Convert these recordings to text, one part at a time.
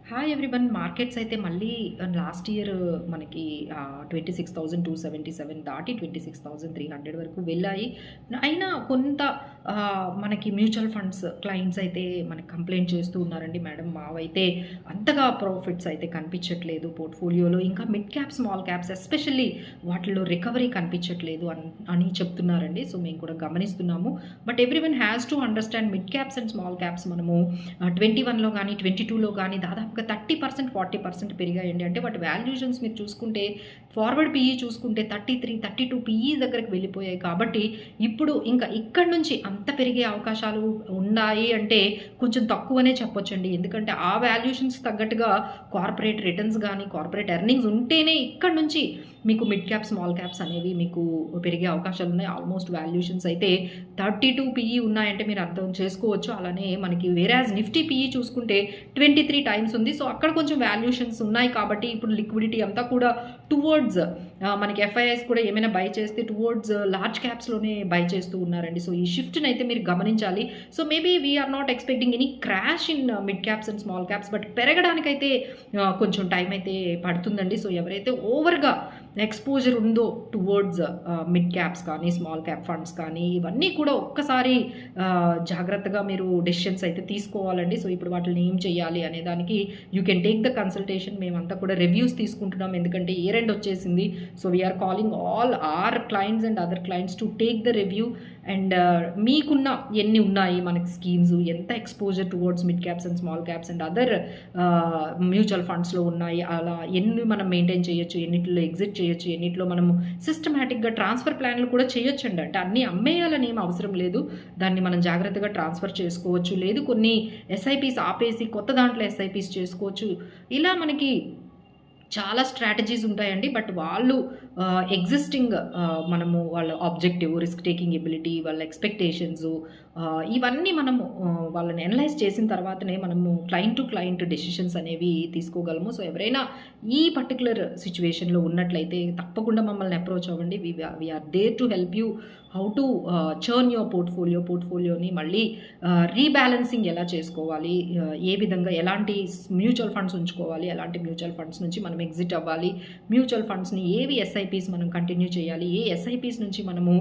Hi everyone. Markets అయితే మళ్ళీ last year మనకి 26,277 దాటి 26,300 వరకు వెళ్ళాయి. అయినా కొంత మనకి మ్యూచువల్ ఫండ్స్ క్లయింట్స్ అయితే మనకి కంప్లైంట్ చేస్తూ ఉన్నారండి. మేడం మావైతే అంతగా ప్రాఫిట్స్ అయితే కనిపించట్లేదు పోర్ట్ఫోలియోలో, ఇంకా mid cap small caps especially వాటిల్లో రికవరీ కనిపించట్లేదు అని చెప్తున్నారండి. సో మేము కూడా గమనిస్తున్నాము. But everyone has to understand mid caps and small caps మనము 21లో కానీ 22లో కానీ దాదాపుగా 30% 40% పెరిగాయండి. అంటే వాటి వాల్యుయేషన్స్ మీరు చూసుకుంటే ఫార్వర్డ్ పీఈ చూసుకుంటే 33 32 పీఈ దగ్గరకు వెళ్ళిపోయాయి. కాబట్టి ఇప్పుడు ఇంకా ఇక్కడ నుంచి అంత పెరిగే అవకాశాలు ఉన్నాయి అంటే కొంచెం తక్కువనే చెప్పొచ్చండి. ఎందుకంటే ఆ వాల్యుయేషన్స్ తగ్గట్టుగా కార్పొరేట్ రిటర్న్స్ కానీ కార్పొరేట్ ఎర్నింగ్స్ ఉంటేనే ఇక్కడ నుంచి మీకు మిడ్ క్యాప్ స్మాల్ క్యాప్స్ అనేవి మీకు పెరిగే అవకాశాలు ఉన్నాయి. ఆల్మోస్ట్ వాల్యుయేషన్స్ అయితే 32 పీఈ ఉన్నాయంటే మీరు అర్థం చేసుకోవచ్చు. అలానే మనకి వేరాజ్ నిఫ్టీ పీఈ చూసుకుంటే 23 టైమ్స్ ఉంది. సో అక్కడ కొంచెం వాల్యుయేషన్స్ ఉన్నాయి కాబట్టి ఇప్పుడు లిక్విడిటీ అంతా కూడా టువర్డ్స్ మనకి ఎఫ్ఐఐస్ కూడా ఏమైనా బై చేస్తే టువర్డ్స్ లార్జ్ క్యాప్స్లోనే బై చేస్తూ ఉన్నారండి. సో ఈ షిఫ్ట్ని అయితే మీరు గమనించాలి. So maybe we're not expecting any crash in mid caps and small caps, but పెరగడానికైతే కొంచెం టైం అయితే పడుతుందండి. సో ఎవరైతే ఓవర్గా ఎక్స్పోజర్ ఉందో టువర్డ్స్ మిడ్ క్యాప్స్ కానీ స్మాల్ క్యాప్ ఫండ్స్ కానీ ఇవన్నీ కూడా ఒక్కసారి జాగ్రత్తగా మీరు డెసిషన్స్ అయితే తీసుకోవాలండి. సో ఇప్పుడు వాటిని ఏం చేయాలి అనే దానికి you can take the consultation. మేమంతా కూడా రివ్యూస్ తీసుకుంటున్నాం, ఎందుకంటే ఇయర్ ఎండ్ వచ్చేసింది. So we are calling all our clients and other clients to take the review and మీకున్న ఎన్ని ఉన్నాయి మనకి స్కీమ్స్, ఎంత exposure towards mid caps and small caps and other mutual ఫండ్స్లో ఉన్నాయి, అలా ఎన్ని మనం మెయింటైన్ చేయొచ్చు, ఎన్నిట్లో ఎగ్జిట్ చేయొచ్చు, ఎన్నిట్లో మనము సిస్టమేటిక్గా ట్రాన్స్ఫర్ ప్లాన్లు కూడా చేయొచ్చండి. అంటే అన్నీ అమ్మేయాలని ఏం అవసరం లేదు, దాన్ని మనం జాగ్రత్తగా ట్రాన్స్ఫర్ చేసుకోవచ్చు. లేదు కొన్ని ఎస్ఐపీస్ ఆపేసి కొత్త దాంట్లో ఎస్ఐపీస్ చేసుకోవచ్చు. ఇలా మనకి చాలా స్ట్రాటజీస్ ఉంటాయండి. బట్ వాళ్ళు ఎగ్జిస్టింగ్ మనము వాళ్ళ ఆబ్జెక్టివ్, రిస్క్ టేకింగ్ ఎబిలిటీ, వాళ్ళ ఎక్స్పెక్టేషన్స్ ఇవన్నీ మనము వాళ్ళని అనలైజ్ చేసిన తర్వాతనే మనము క్లయింట్ టు క్లయింట్ డెసిషన్స్ అనేవి తీసుకోగలము. సో ఎవరైనా ఈ పర్టికులర్ సిచ్యువేషన్లో ఉన్నట్లయితే తప్పకుండా మమ్మల్ని అప్రోచ్ అవ్వండి. We're there to help you how to churn your పోర్ట్ఫోలియోని మళ్ళీ రీబ్యాలెన్సింగ్ ఎలా చేసుకోవాలి, ఏ విధంగా ఎలాంటి మ్యూచువల్ ఫండ్స్ ఉంచుకోవాలి, ఎలాంటి మ్యూచువల్ ఫండ్స్ నుంచి మనం ఎగ్జిట్ అవ్వాలి, మ్యూచువల్ ఫండ్స్ని ఏవి ఎస్ఐపీస్ మనం కంటిన్యూ చేయాలి, ఏ ఎస్ఐపీస్ నుంచి మనము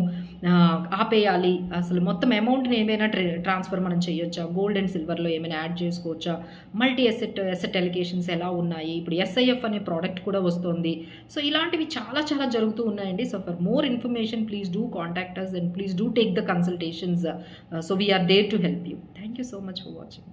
ఆపేయాలి, అసలు మొత్తం అమౌంట్ని ఏమైనా ట్రాన్స్ఫర్ మనం చేయొచ్చా, గోల్డ్ అండ్ సిల్వర్లో ఏమైనా యాడ్ చేసుకోవచ్చా, మల్టీ ఎసెట్ అలికేషన్స్ ఎలా ఉన్నాయి, ఇప్పుడు ఎస్ఐఎఫ్ అనే ప్రోడక్ట్ కూడా వస్తుంది. సో ఇలాంటివి చాలా చాలా జరుగుతూ ఉన్నాయండి. So for more information please do contact us and please do take the consultations. So we are there to help you. Thank you so much for watching.